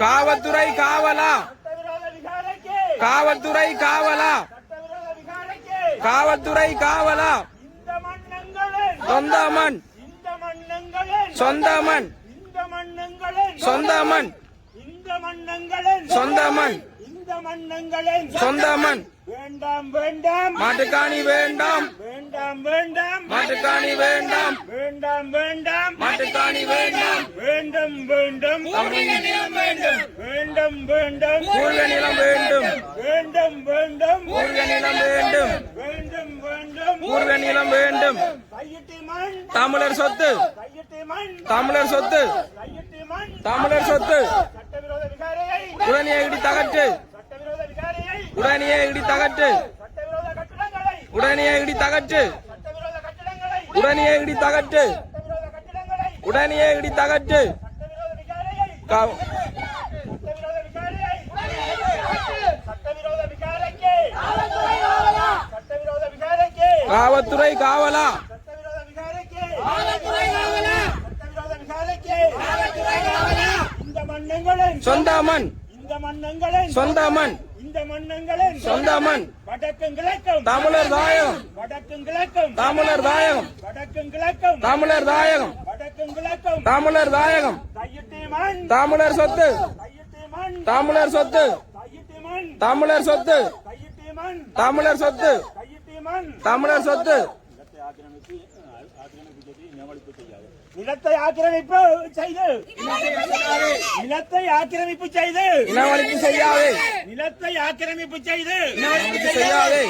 காவல்துறை காவலா காவல்துறை காவலா காவல்துறை காவலா சொந்த மண் சொந்த மண் சொந்த மண் சொந்த மண் சொந்த மண் வேண்டாம் வேண்டாம் மாட்டுக்காணி வேண்டாம் வேண்டாம் வேண்டாம் மாட்டுக்காணி வேண்டாம் வேண்டாம் வேண்டாம் மாட்டுக்காணி வேண்டாம் வேண்டும் வேண்டும் வேண்டும் வேண்டும் பூர்வ நிலம் வேண்டும் வேண்டும் வேண்டும் பூர்வ நிலம் வேண்டும் வேண்டும் வேண்டும் பூர்வ நிலம் வேண்டும் கையிட்டி மண் தமிழர் சொத்து கையிட்டி மண் தமிழர் சொத்து கையிட்டி மண் தமிழர் சொத்து சட்டவிரோத விகாரையை உடனே இடி தகற்று சட்டவிரோத விகாரையை உடனே இடி தகற்று சட்டவிரோத கட்டடங்களை உடனே இடி தகற்று சட்டவிரோத கட்டடங்களை உடனே இடி தகற்று சட்டவிரோத கட்டடங்களை உடனே இடி தகற்று சட்டவிரோத விகாரையை கா- சட்டவிரோத விகாரையை சட்டவிரோத விகாரைக்கு சட்டவிரோத விகாரைக்கு காவல்துறை காவலா சட்டவிரோத விகாரைக்கு சட்டவிரோத விகாரைக்கு இந்த மண்ணங்களின் சொந்த மண் இந்த மண்ணங்களின் சொந்த மண் இந்த மண்ணங்களின் சொந்த மண் வடக்கும் கிழக்கும் தமிழர் தாயகம் வடக்கும் கிழக்கும் தமிழர் தாயகம் வடக்கும் கிழக்கும் தமிழர் தாயகம் வடக்கும் கிழக்கும் தமிழர் தாயகம் கையிட்டி மண் தமிழர் சொத்து கையிட்டி மண் தமிழர் சொத்து கையிட்டி மண் தமிழர் சொத்து கையிட்டி மண் தமிழர் சொத்து கையிட்டி மண் தமிழர் சொத்து நிலத்தை ஆக்கிரமிப்பு செய்து நிலத்தை ஆக்கிரமிப்பு செய்து இனவழிப்பு செய்யாதே நிலத்தை ஆக்கிரமிப்பு செய்து இனவழிப்பு செய்யாதே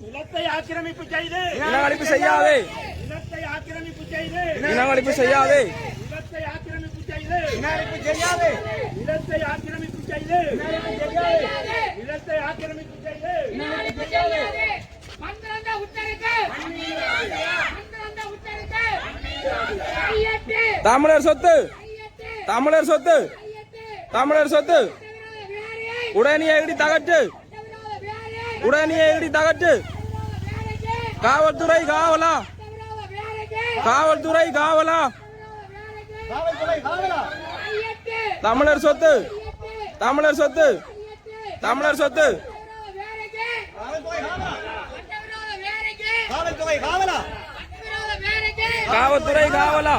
நிலத்தை ஆக்கிரமிப்பு செய்து இனவழிப்பு செய்யாதே நிலத்தை ஆக்கிரமிப்பு செய்து இனவழிப்பு செய்யாதே நிலத்தை ஆக்கிரமிப்பு செய்து நிலத்தை ஆக்கிரமிப்பு செய்து நிலத்தை ஆக்கிரமிப்பு செய்து மந்திரந்த உத்தரக்கு மந்திரந்த உத்தரக்கு தமிழர் சொத்து தமிழர் சொத்து தமிழர் சொத்து உடனே இடி தகற்று உடனே இடி தகற்று காவல்துறை காவலா காவல்துறை காவலா தமிழர் சொத்து தமிழர் சொத்து தமிழர் சொத்து காவல்துறை காவலா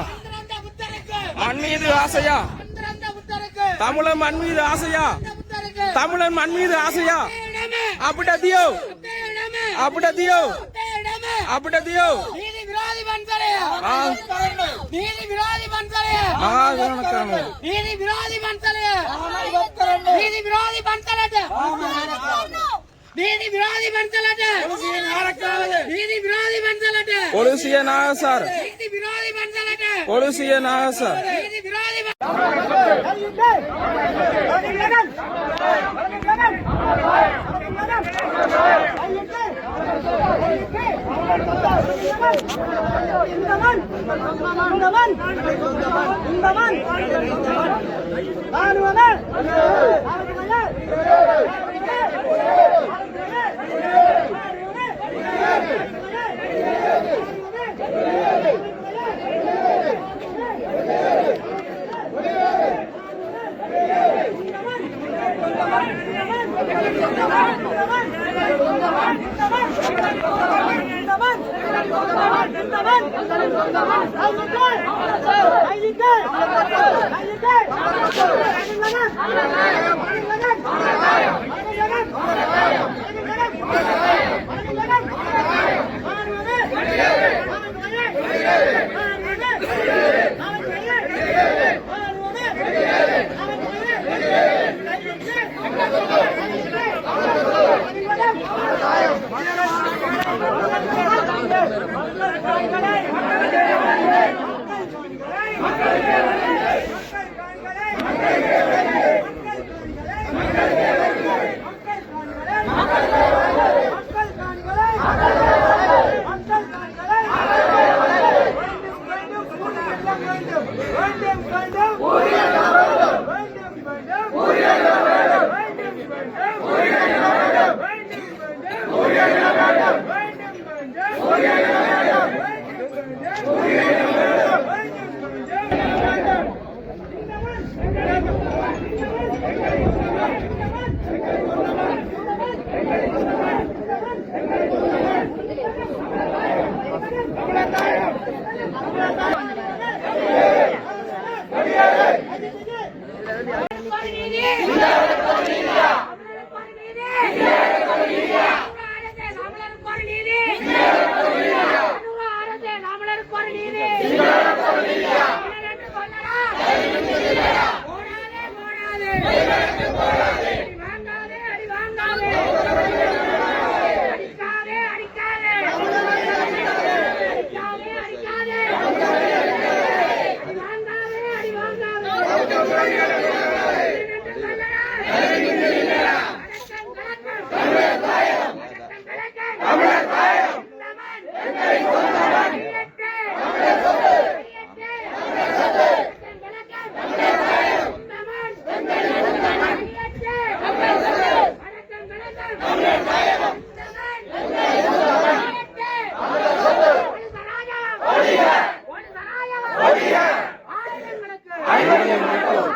மண் மீது ஆசையா தமிழன் மண் மீது ஆசையா தமிழன் மண் மீது ஆசையா அப்பட தியோ அப்பட தியோ அப்பட தியோ நீதி விரோதி பண்பலைய நீதி விரோதி பண்பலைய நீதி விரோதி பண்பலைய நீதி விரோதி பண்பலட்ட நீதி விரோதி பண்பலட்ட நீதி விரோதி பண்பலட்ட பொலிசிய நாகசார் நீதி விரோதி பண்பலட்ட பொலிசிய நாகசார் நீதி விரோதி மக்கள்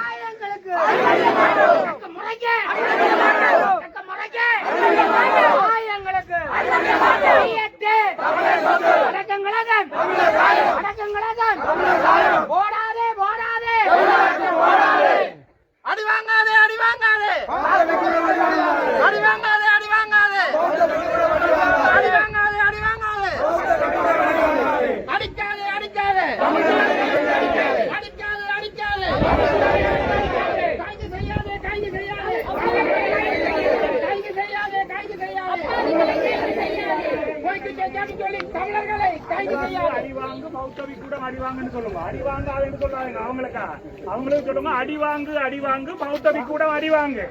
ஆயிரங்களுக்கு தக்க முறைக்கு ஆயிரங்களுக்கு அடக்கங்களதான் போடாதே போடாதே அடி வாங்காதே அடி வாங்காதே அடி வாங்காதே அடி வாங்காதே அடி வாங்காதே அடி வாங்காதே அடிக்காதே அடிக்காதே அடிக்காதே அடிக்காதே கைது செய்யாதே கைது செய்யாதே கைது செய்யாதே கைது செய்யாதே தமிழர்களை கைது செய்யாதே அடிவாங்கு பௌத்தவி கூட அடிவாங்கன்னு சொல்லுங்க. அடிவாங்காதுன்னு சொல்லாதீங்க. அவங்களுக்கு சொல்லுங்க அடிவாங்கு பௌத்தவி கூட அடிவாங்கு.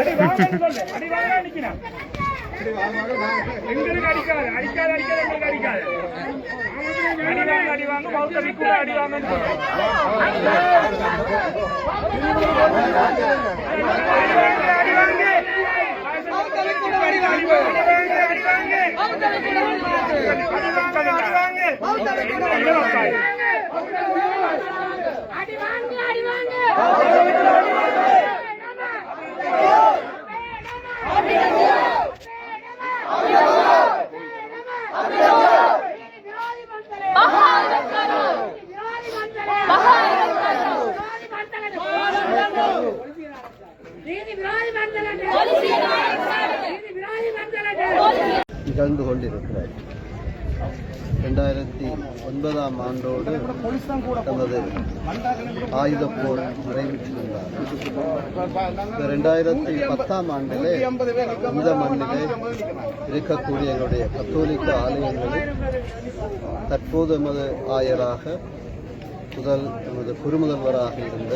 அடிவாங்கன்னு சொல்லு. அடிவாங்க நிக்கணும். எங்களுக்கு அடிக்காது அடிக்காது அடிக்காது எங்களுக்கு அடிக்காது. அடிவாங்க பௌத்தவி கூட அடிவாங்கன்னு சொல்லுங்க. அடிவாங்க நிகழ்ந்து கொண்டிருக்கிறார். 2009ஆம் ஆண்டோடு தமது ஆயுதப் போர் நிறைவேற்றியுள்ளார். 2010ஆம் ஆண்டிலே இந்த மண்ணிலே இருக்கக்கூடிய எங்களுடைய கத்தோலிக்க ஆலயங்களில் தற்போது எமது ஆயராக எமது குருமுதல்வராக இருந்த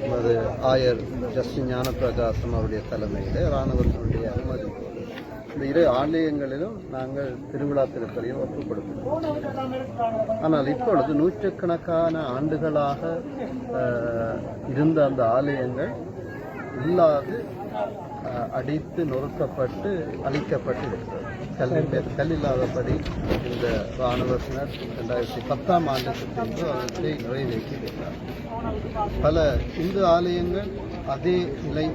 எமது ஆயர் ஜஸ்டின் ஞானப்பிரகாசம் அவருடைய தலைமையிலே இராணுவத்தினுடைய அனுமதி இந்த இரு ஆலயங்களிலும் நாங்கள் திருவிழா திருப்பலியை ஒப்புக்கொடுக்கிறோம். ஆனால் இப்பொழுது நூற்றுக்கணக்கான ஆண்டுகளாக இருந்த அந்த ஆலயங்கள் இல்லாது அடித்து நொறுக்கப்பட்டு அழிக்கப்பட்டு இருக்கிறது. கல்லில்லாதபடி இந்த இராணுவத்தினர் 2010ஆம் ஆண்டுக்கு பின்பு அவற்றை நிறைவேற்றியிருக்கிறார். பல இந்து ஆலயங்கள் அதே நிலை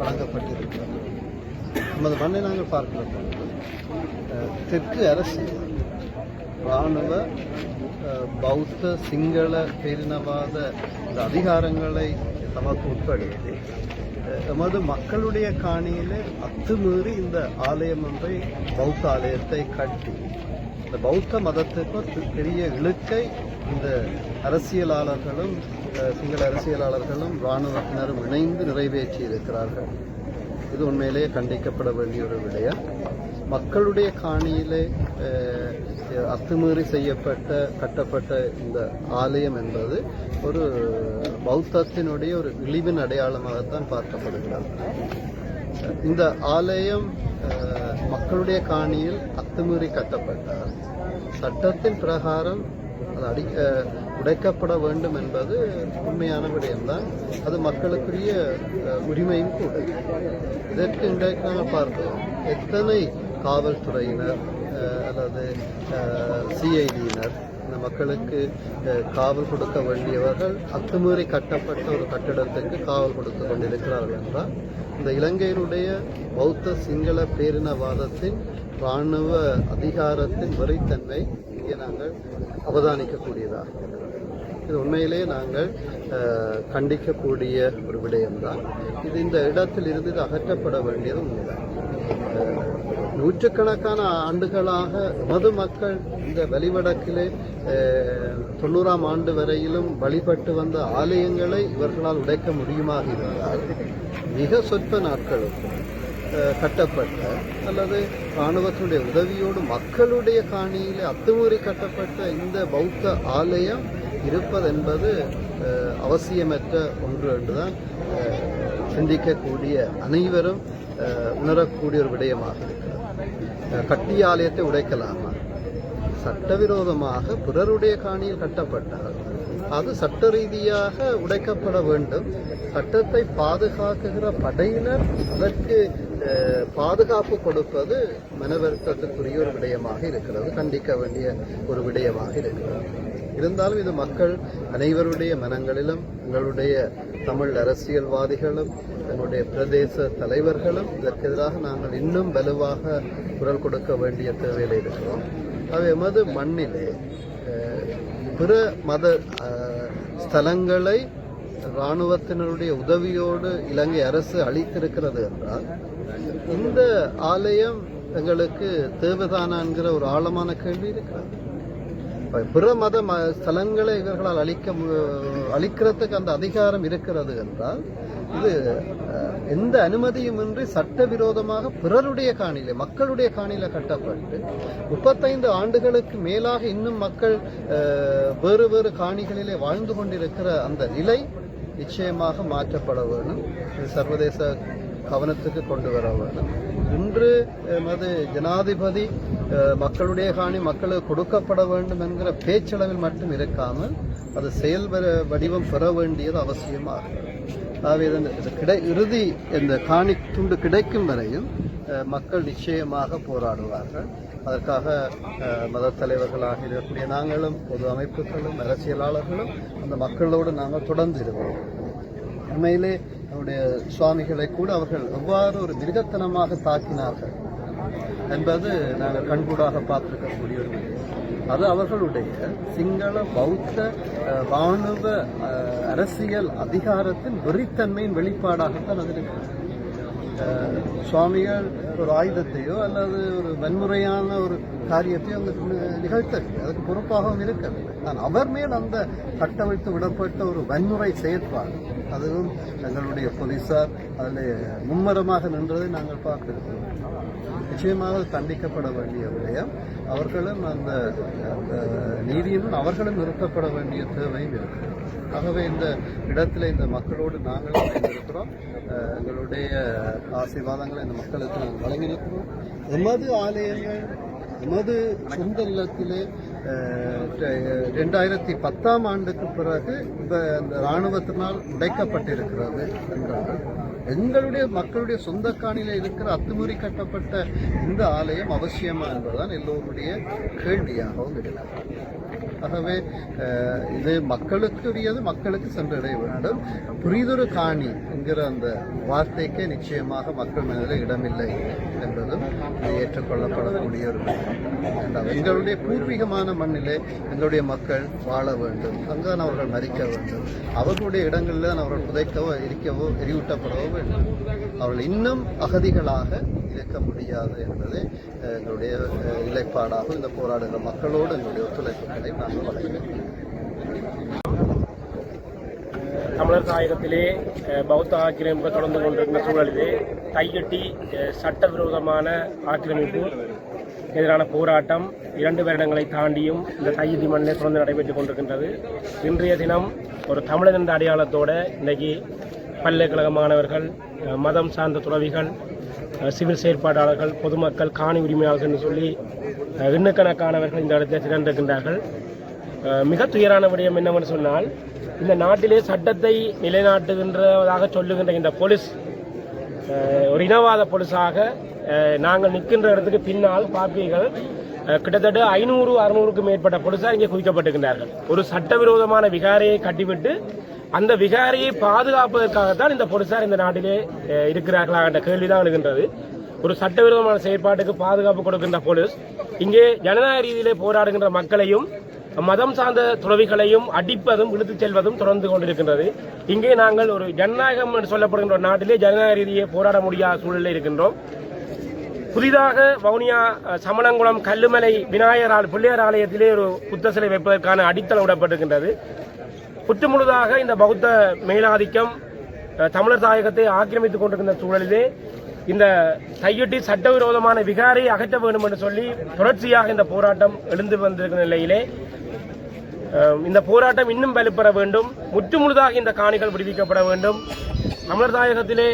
வழங்கப்பட்டிருக்கிறது. நமது மண்ணை நாங்கள் பார்க்கிற பொழுது தெற்கு அரசியல் இராணுவ பௌத்த சிங்கள பேரினவாத இந்த அதிகாரங்களை நமக்கு உட்படுத்தி எமது மக்களுடைய காணியிலே அத்துமீறி இந்த ஆலயம் ஒன்றை பௌத்த ஆலயத்தை கட்டி இந்த பௌத்த மதத்துக்கு பெரிய இழுக்கை இந்த அரசியலாளர்களும் சிங்கள அரசியலாளர்களும் இராணுவத்தினரும் இணைந்து நிறைவேற்றி இருக்கிறார்கள். இது உண்மையிலேயே கண்டிக்கப்பட வேண்டிய ஒரு விடயம். மக்களுடைய காணியிலே அத்துமீறி கட்டப்பட்ட இந்த ஆலயம் என்பது ஒரு பௌத்தத்தினுடைய ஒரு இழிவின் அடையாளமாகத்தான் பார்க்கப்படுகிறது. இந்த ஆலயம் மக்களுடைய காணியில் அத்துமீறி கட்டப்பட்டார். சட்டத்தின் பிரகாரம் அது உடைக்கப்பட வேண்டும் என்பது உண்மையான விடயம்தான். அது மக்களுக்குரிய உரிமையும் கூட. இதற்கு இன்றைக்கு நாங்கள் பார்க்கிறோம் எத்தனை காவல்துறையினர் அல்லது சிஐடியினர் இந்த மக்களுக்கு காவல் கொடுக்க வேண்டியவர்கள் அத்துமீறி கட்டப்பட்ட ஒரு கட்டிடத்துக்கு காவல் கொடுத்து கொண்டிருக்கிறார்கள் என்றால் இந்த இலங்கையினுடைய பௌத்த சிங்கள பேரினவாதத்தின் இராணுவ அதிகாரத்தின் வெறித்தன்மை இங்கே நாங்கள் அவதானிக்கக்கூடியதாக. இது உண்மையிலே நாங்கள் கண்டிக்கக்கூடிய ஒரு விடயம்தான். இது இந்த இடத்தில் இருந்து அகற்றப்பட வேண்டியது உண்மைதான். நூற்றுக்கணக்கான ஆண்டுகளாக எமது மக்கள் இந்த வழிவடக்கிலே 90ஆம் ஆண்டு வரையிலும் வழிபட்டு வந்த ஆலயங்களை இவர்களால் உடைக்க முடியுமாக இருந்தால் மிக சொற்ப நாட்களுக்கு கட்டப்பட்ட அல்லது இராணுவத்தினுடைய உதவியோடு மக்களுடைய காணியிலே அத்துமீறி கட்டப்பட்ட இந்த பௌத்த ஆலயம் இருப்பதென்பது அவசியமற்ற ஒன்று என்றுதான் சிந்திக்கக்கூடிய அனைவரும் உணரக்கூடிய ஒரு விடயமாக இருக்கிறது. கட்டிய ஆலயத்தை உடைக்கலாமா? சட்டவிரோதமாக பிறருடைய காணியில் கட்டப்பட்டால் அது சட்ட ரீதியாக உடைக்கப்பட வேண்டும். சட்டத்தை பாதுகாக்குகிற படையினர் அதற்கு பாதுகாப்பு கொடுப்பது மனவருத்தத்துக்குரிய ஒரு விடயமாக இருக்கிறது, கண்டிக்க வேண்டிய ஒரு விடயமாக இருக்கிறது. இருந்தாலும் இது மக்கள் அனைவருடைய மனங்களிலும் எங்களுடைய தமிழ் அரசியல்வாதிகளும் எங்களுடைய பிரதேச தலைவர்களும் இதற்கு எதிராக நாங்கள் இன்னும் வலுவாக குரல் கொடுக்க வேண்டிய தேவையில் இருக்கிறோம். அது எமது மண்ணிலே பிற மத ஸ்தலங்களை இராணுவத்தினருடைய உதவியோடு இலங்கை அரசு அளித்திருக்கிறது என்றால் இந்த ஆலயம் எங்களுக்கு தேவைதானா என்கிற ஒரு ஆழமான கேள்வி இருக்கிறது. பிற மத ஸ்தலங்களை இவர்களால் அளிக்கிறதுக்கு அந்த அதிகாரம் இருக்கிறது என்றால் இது எந்த அனுமதியுமின்றி சட்டவிரோதமாக பிறருடைய காணியில மக்களுடைய காணியில கட்டப்பட்டு 35 ஆண்டுகளுக்கு மேலாக இன்னும் மக்கள் வேறு வேறு காணிகளிலே வாழ்ந்து கொண்டிருக்கிற அந்த நிலை நிச்சயமாக மாற்றப்பட வேண்டும். சர்வதேச கவனத்துக்கு கொண்டு வர வேண்டும். இன்று எமது ஜனாதிபதி மக்களுடைய காணி மக்களுக்கு கொடுக்கப்பட வேண்டும் என்கிற பேச்சளவில் மட்டும் இருக்காமல் அது செயல் வடிவம் பெற வேண்டியது அவசியமாகும். ஆகவே இறுதி இந்த காணி துண்டு கிடைக்கும் வரையும் மக்கள் நிச்சயமாக போராடுவார்கள். அதற்காக மத தலைவர்களாக இருக்கக்கூடிய நாங்களும் பொது அமைப்புகளும் அரசியலாளர்களும் அந்த மக்களோடு நாங்கள் தொடர்ந்து இருக்கிறோம். உண்மையிலே நம்முடைய சுவாமிகளை கூட அவர்கள் எவ்வாறு ஒரு மிருகத்தனமாக தாக்கினார்கள் என்பது நாங்கள் கண்கூடாக பார்த்திருக்கக்கூடிய ஒரு அது அவர்களுடைய சிங்கள பௌத்த இராணுவ அரசியல் அதிகாரத்தின் வெறித்தன்மையின் வெளிப்பாடாகத்தான் அது இருக்கிறது. சுவாமிகள் ஒரு ஆயுதத்தையோ அல்லது ஒரு வன்முறையான ஒரு காரியத்தையோ நிகழ்த்தவில்லை, அதுக்கு பொறுப்பாகவும் இருக்கவில்லை. ஆனால் அவர் மேல் அந்த கட்டவிழ்த்து விடப்பட்ட ஒரு வன்முறை செயற்பாடு அதுவும் எங்களுடைய போலீசார் அதில் மும்மரமாக நின்றதை நாங்கள் பார்த்திருக்கிறோம். நிச்சயமாக கண்டிக்கப்பட வேண்டிய விடயம். அவர்களும் அந்த நீதியிலும் அவர்களும் நிறுத்தப்பட வேண்டிய தேவையும் இருக்கிறது. ஆகவே இந்த இடத்துல இந்த மக்களோடு நாங்களும் இருக்கிறோம். எங்களுடைய ஆசீர்வாதங்களை இந்த மக்களுக்கு நாங்கள் வழங்கியிருக்கிறோம். எமது ஆலயங்கள் எமது சொந்த நிலத்திலே 2010ஆம் ஆண்டுக்கு பிறகு இந்த இராணுவத்தினால் உடைக்கப்பட்டிருக்கிறது என்றால் எங்களுடைய மக்களுடைய சொந்த காணியில இருக்கிற அத்துமீறி கட்டப்பட்ட இந்த ஆலயம் அவசியமா என்பதுதான் எல்லோருடைய கேள்வியாகவும் இருக்கிறது. ஆகவே இது மக்களுக்குரியது, மக்களுக்கு சென்றடைய வேண்டும். புரிதொரு காணி என்கிற அந்த வார்த்தைக்கே நிச்சயமாக மக்கள் மனதில் இடமில்லை என்பதும் ஏற்றுக்கொள்ளப்படக்கூடிய ஒரு எங்களுடைய பூர்வீகமான மண்ணிலே எங்களுடைய மக்கள் வாழ வேண்டும். அங்குதான் அவர்கள் மறிக்க வேண்டும். அவர்களுடைய இடங்களில் தான் அவர்கள் புதைக்கவோ எரிக்கவோ எரியூட்டப்படவோ வேண்டும். அவர்கள் இன்னும் அகதிகளாக இருக்க முடியாது என்பது எங்களுடைய நிலைப்பாடாக இந்த போராடுகிற மக்களோடு எங்களுடைய ஒத்துழைப்புகளை நாங்கள் வழங்குகிறோம். தமிழர் தாயகத்திலே பௌத்த ஆக்கிரமிப்பு தொடர்ந்து கொண்டிருக்கிற சூழலிலே தையட்டி சட்டவிரோதமான ஆக்கிரமிப்பு எதிரான போராட்டம் 2 வருடங்களை தாண்டியும் இந்த தையட்டி மண்ணிலே தொடர்ந்து நடைபெற்றுக் கொண்டிருக்கின்றது. இன்றைய தினம் ஒரு தமிழர் என்ற அடையாளத்தோடு இன்றைக்கு பல்கலைக்கழக மாணவர்கள், மதம் சார்ந்த துறவிகள், சிவில் செயற்பாட்டாளர்கள், பொதுமக்கள், காணி உரிமையாளர்கள் என்று சொல்லி எண்ணுக்கணக்கானவர்கள் இந்த இடத்தில் திரண்டிருக்கின்றார்கள். மிக துயரான விடயம் என்னவென்று சொன்னால், இந்த நாட்டிலே சட்டத்தை நிலைநாட்டுகின்றதாக சொல்லுகின்ற இந்த போலீஸ் ஒரு இனவாத போலீஸாக நாங்கள் நிற்கின்ற இடத்துக்கு பின்னால் பார்ப்பீர்கள் கிட்டத்தட்ட 500-600க்கும் மேற்பட்ட போலீசார் இங்கே குவிக்கப்பட்டிருக்கின்றார்கள். ஒரு சட்டவிரோதமான விகாரையை கட்டிவிட்டு அந்த விகாரியை பாதுகாப்பதற்காகத்தான் இந்த போலீசார் இந்த நாட்டிலே இருக்கிறார்களா என்ற கேள்விதான் எழுகின்றது. ஒரு சட்டவிரோதமான செயற்பாட்டுக்கு பாதுகாப்பு கொடுக்கின்ற போலீஸ் இங்கே ஜனநாயக ரீதியிலே போராடுகின்ற மக்களையும் மதம் சார்ந்த துறவிகளையும் அடிப்பதும் இழுத்துச் செல்வதும் தொடர்ந்து கொண்டிருக்கின்றது. இங்கே நாங்கள் ஒரு ஜனநாயகம் என்று சொல்லப்படுகின்ற ஒரு நாட்டிலே ஜனநாயக ரீதியை போராட முடியாத சூழலில் இருக்கின்றோம். புதிதாக வவுனியா சமணங்குளம் கல்லுமலை விநாயகர் பிள்ளையார் ஆலயத்திலே ஒரு புத்த சிலை வைப்பதற்கான அடித்தளம் விடப்பட்டிருக்கின்றது. புற்றுமுழுதாக இந்த பௌத்த மேலாதிக்கம் தமிழர் தாயகத்தை ஆக்கிரமித்துக் கொண்டிருக்கின்ற சூழலிலே இந்த தையட்டி சட்டவிரோதமான விகாரை அகற்ற வேண்டும் என்று சொல்லி தொடர்ச்சியாக இந்த போராட்டம் எழுந்து வந்திருக்கிற நிலையிலே இந்த போராட்டம் இன்னும் வலுப்பெற வேண்டும். முற்றுமுழுதாக இந்த காணிகள் விடுவிக்கப்பட வேண்டும். தமிழர் தாயகத்திலே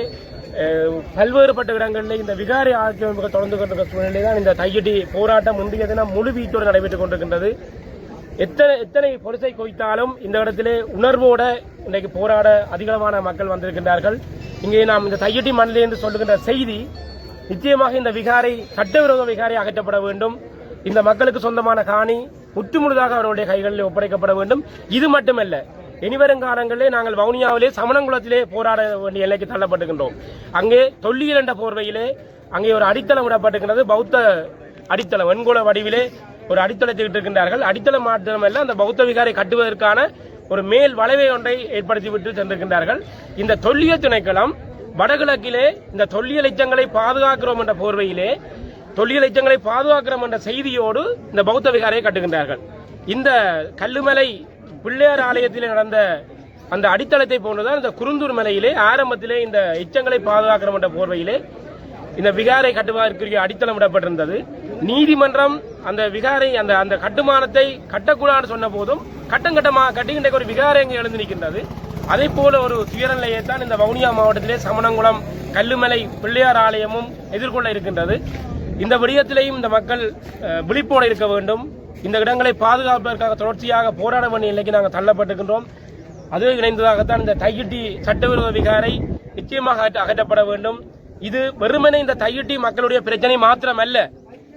பல்வேறுபட்ட இடங்களில் இந்த விகாரை ஆக்கிரமிப்புகள் தொடர்ந்து கொண்டிருக்கிற சூழ்நிலை தான் இந்த தையட்டி போராட்டம் முந்தைய தினம் முழு வீட்டோடு நடைபெற்றுக் கொண்டிருக்கின்றது. எத்தனை பொலிசை குவித்தாலும் இந்த இடத்திலே உணர்வோட இன்றைக்கு போராட அதிகளவான மக்கள் வந்திருக்கின்றார்கள். இங்கே நாம் இந்த தையட்டி மண்ணிலே என்று சொல்லுகின்ற செய்தி நிச்சயமாக இந்த விகாரை சட்டவிரோத விகாரை அகற்றப்பட வேண்டும். இந்த மக்களுக்கு சொந்தமான காணி முற்றுமுழுதாக அவருடைய கைகளில் ஒப்படைக்கப்பட வேண்டும். இது மட்டுமல்ல, இனிவரும் காலங்களிலே நாங்கள் வவுனியாவிலே சமணங்குளத்திலே போராட வேண்டிய எல்லைக்கு தள்ளப்பட்டுகின்றோம். அங்கே தொல்லியல் என்ற போர்வையிலே அங்கே ஒரு அடித்தளம் விடப்பட்டிருக்கிறது. பௌத்த அடித்தளம் வெண்கோள வடிவிலே ஒரு அடித்தளத்தை விட்டிருக்கின்றார்கள். அடித்தளம் மாத்திரமல்ல, அந்த பௌத்த விகாரை கட்டுவதற்கான ஒரு மேல் வளைவை ஒன்றை ஏற்படுத்திவிட்டு சென்றிருக்கின்றார்கள். இந்த தொல்லியல் திணைக்களம் வடகிழக்கிலே இந்த தொல்லியல் எச்சங்களை பாதுகாக்கிறோம் என்ற போர்வையிலே தொல்லியல் எச்சங்களை பாதுகாக்கிறோம் என்ற செய்தியோடு இந்த பௌத்த விகாரையை கட்டுகின்றார்கள். இந்த கல்லுமலை பிள்ளையார் ஆலயத்திலே நடந்த அந்த அடித்தளத்தை போன்றுதான் இந்த குருந்தூர் மலையிலே ஆரம்பத்திலே இந்த எச்சங்களை பாதுகாக்கிறோம் என்ற போர்வையிலே இந்த விகாரை கட்டுவதற்குரிய அடித்தளம் விடப்பட்டிருந்தது. நீதிமன்றம் அந்த விகாரை அந்த கட்டுமானத்தை கட்டக்கூடாது சொன்ன போதும் கட்டங்கட்டமாக கட்டுகின்ற ஒரு விகாரை அங்கே எழுந்து நிற்கின்றது. அதே போல ஒரு துயரநிலையை தான் இந்த வவுனியா மாவட்டத்திலே சமணங்குளம் கல்லுமலை பிள்ளையார் ஆலயமும் எதிர்கொள்ள இருக்கின்றது. இந்த விடயத்திலேயும் இந்த மக்கள் விழிப்போடு இருக்க வேண்டும். இந்த இடங்களை பாதுகாப்பதற்காக தொடர்ச்சியாக போராட வேண்டிய நிலைக்கு நாங்கள் தள்ளப்பட்டிருக்கின்றோம். அது இணைந்ததாகத்தான் இந்த தையிட்டி சட்டவிரோத விகாரை நிச்சயமாக அகற்றப்பட வேண்டும். இது வெறுமனே இந்த தையிட்டி மக்களுடைய பிரச்சனை மாத்திரமல்ல,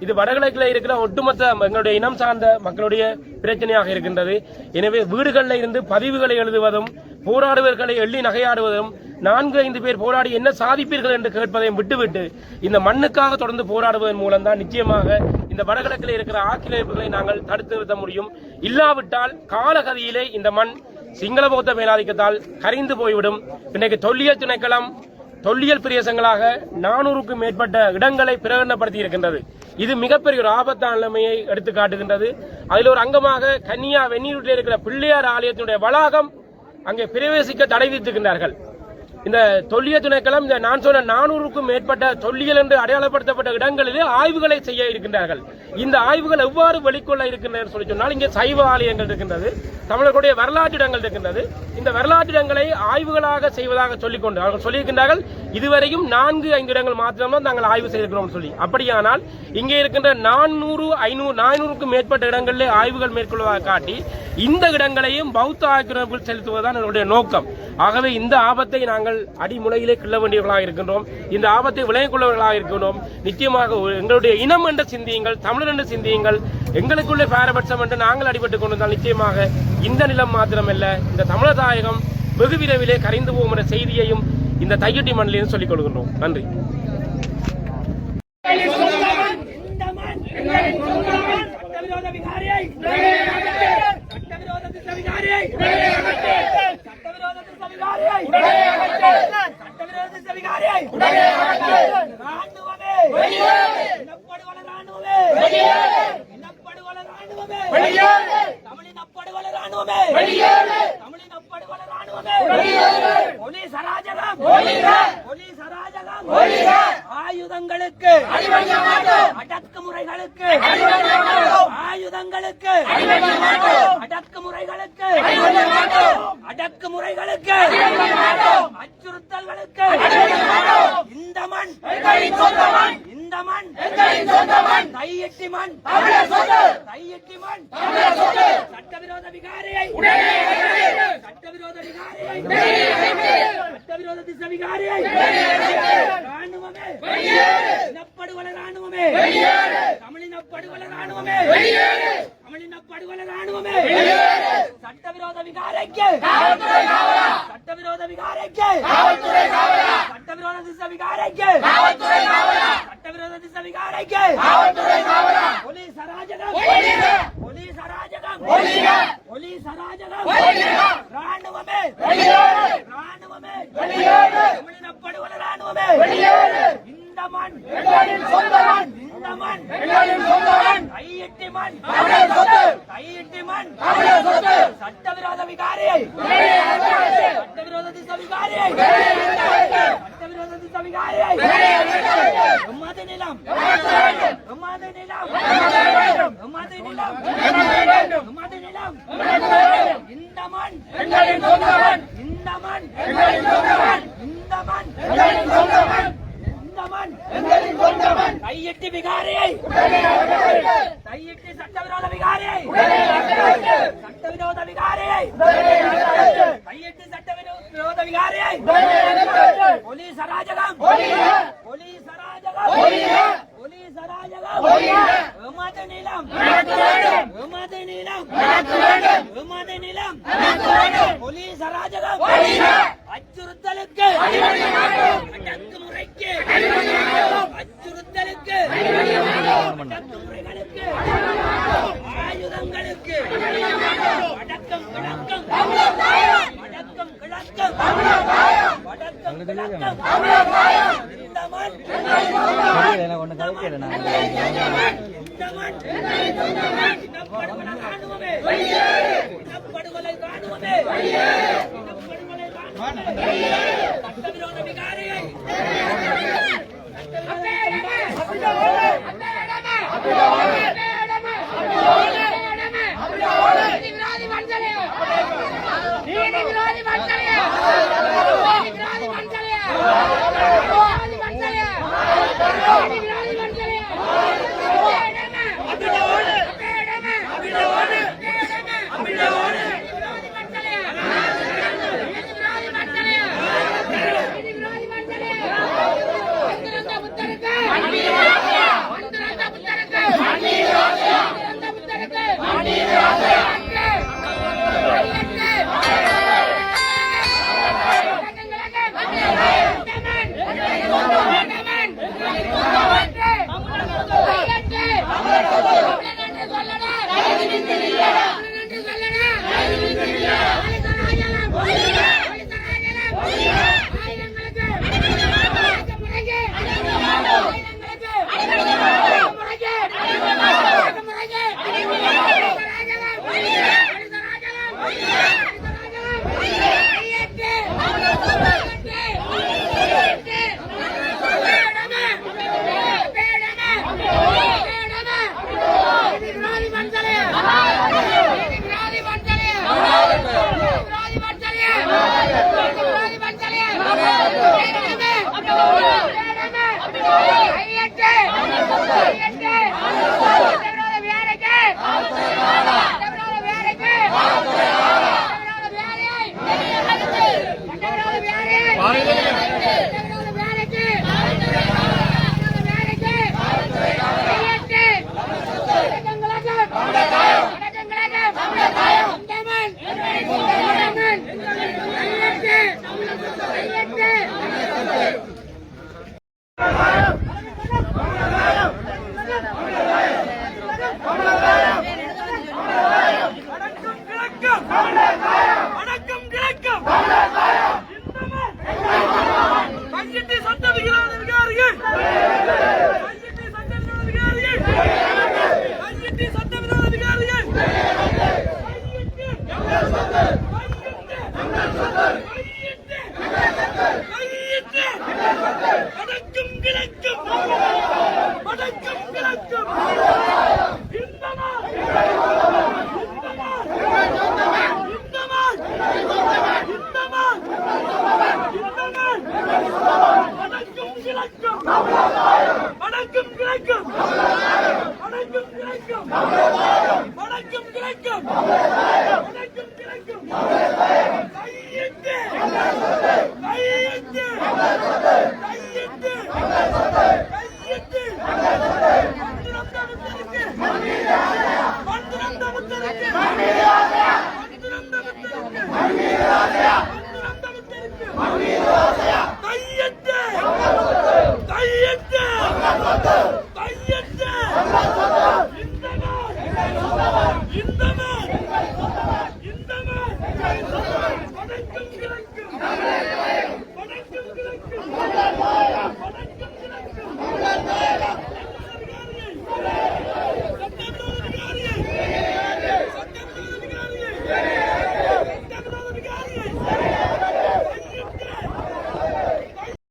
இது வடகிழக்கில் இருக்கிற ஒட்டுமொத்த எங்களுடைய இனம் சார்ந்த மக்களுடைய பிரச்சனையாக இருக்கின்றது. எனவே வீடுகளில் இருந்து பதிவுகளை எழுதுவதும் போராடுவர்களை எள்ளி நகையாடுவதும் 4-5 பேர் போராடி என்ன சாதிப்பீர்கள் என்று கேட்பதையும் விட்டுவிட்டு இந்த மண்ணுக்காக தொடர்ந்து போராடுவதன் மூலம்தான் நிச்சயமாக இந்த வடகிழக்கில் இருக்கிற ஆக்கிரமிப்புகளை நாங்கள் தடுத்து நிறுத்த முடியும். இல்லாவிட்டால் காலகதியிலே இந்த மண் சிங்கள பௌத்த மேலாதிக்கத்தால் கரைந்து போய்விடும். இன்றைக்கு தொல்லியல் திணைக்களம் தொல்லியல் பிரதேசங்களாக 400க்கும் மேற்பட்ட இடங்களை பிரகடனப்படுத்தி இருக்கின்றது. இது மிகப்பெரிய ஒரு ஆபத்தான நிலைமையை எடுத்து காட்டுகின்றது. அதில் ஒரு அங்கமாக கன்னியா வெந்நீரில் இருக்கிற பிள்ளையார் ஆலயத்தினுடைய வளாகம் அங்கே பிரவேசிக்க தடை விதித்திருக்கின்றார்கள். இந்த தொல்லியல் திணைக்களம் இந்த நான் சொன்ன 400க்கும் மேற்பட்ட தொல்லியல் என்று அடையாளப்படுத்தப்பட்ட இடங்களிலே ஆய்வுகளை செய்ய இருக்கின்றார்கள். இந்த ஆய்வுகள் எவ்வாறு வெளிக்கொள்ள இருக்கின்றன சொல்லி சொன்னால், இங்கே சைவ ஆலயங்கள் இருக்கின்றது, தமிழர்களுடைய வரலாற்று இடங்கள் இருக்கின்றது. இந்த வரலாற்று இடங்களை ஆய்வுகளாக செய்வதாக சொல்லிக்கொண்டு அவர்கள் சொல்லியிருக்கின்றார்கள். இதுவரையும் 4-5 இடங்கள் மாத்திரம்தான் நாங்கள் ஆய்வு செய்திருக்கிறோம் சொல்லி. அப்படியானால் இங்கே இருக்கின்ற 400-500-400க்கும் மேற்பட்ட இடங்களிலே ஆய்வுகள் மேற்கொள்வதாக காட்டி இந்த இடங்களையும் பௌத்த ஆக்கிரமிப்பில் செலுத்துவதுதான் என்னுடைய நோக்கம். ஆகவே இந்த ஆபத்தை நாங்கள் அடிமுறையிலே கிள்ள வேண்டியவர்களாக இருக்கின்றோம். இந்த ஆபத்தை விலகிக் கொள்ளவர்களாக இருக்கின்றோம். நிச்சயமாக எங்களுடைய இனம் என்று சிந்தியுங்கள், தமிழர் என்று சிந்தியுங்கள். எங்களுக்குள்ளே பாரபட்சம் என்று நாங்கள் அடிபட்டுக் கொண்டிருந்தால் நிச்சயமாக இந்த நிலம் மாத்திரமல்ல, இந்த தமிழர் தாயகம் வெகு விரைவிலே கரைந்து போகும் என்ற செய்தியையும் இந்த தையிட்டி மண்ணிலிருந்து சொல்லிக் கொள்கின்றோம். நன்றி. ஆயுதங்களுக்கு அடக்குமுறைகளுக்கு ஆயுதங்களுக்கு அடக்குமுறைகளுக்கு அடக்குமுறைகளுக்கு அச்சுறுத்தல்களுக்கு இந்த மண் இந்த மண் தையிட்டி மண் தையிட்டி மண் சட்டவிரோத விகாரியை சட்டவிரோத விகாரியை சட்டவிரோத திசை விகாரியை ராணுவமே இனப்படுகொலை ராணுவமே தமிழினப்படுகொலை ராணுவமே தமிழினப்படுகொலை ராணுவமே சட்டவிரோத விகாரைக்கு சட்டவிரோத விகாரைக்கு சட்டவிரோத திசை விகாரைக்கு சட்டவிரோத திசை விகாரைக்கு போலீஸ் அராஜகம் போலீஸ் அராஜகம் போலீஸ் அராஜகம் ராணுவமே ராணுவமே தமிழினப்படுகொலை ராணுவமே இந்த மண் இந்த மண் தையிட்டி மண் தையிட்டி மண் சட்டவிரோத விகாரியை சட்டவிரோத திசை விகாரியை சட்டவிரோத திசை விகாரியை எமது நிலம் எமது நிலம் எமது நிலம் எமது நிலம் இந்த மண் இந்த மண் இந்த மண் தையிட்டி விகாரியை தையிட்டி சட்டவிரோத விகாரியை சட்டவிரோத விகாரியை தையிட்டி சட்டவிரோத விகாரியை போலீஸ் அராஜகம் போலீஸ் அராஜகம் போலீஸ் அராஜகம் எமது நிலம் எமது அடக்குமுறைக்கு அடக்குமுறைக்கு அச்சுறுத்தலுக்கு அடக்குமுறைகளுக்கு ஆயுதங்களுக்கு அடக்கம் கிழக்கம் அடக்கம் கிழக்கம் அடக்கம் கிழக்கம் இந்த மண் இனப்படுகொலை ராணுவமே சட்டவிரோத விகாரியை கையிட்டு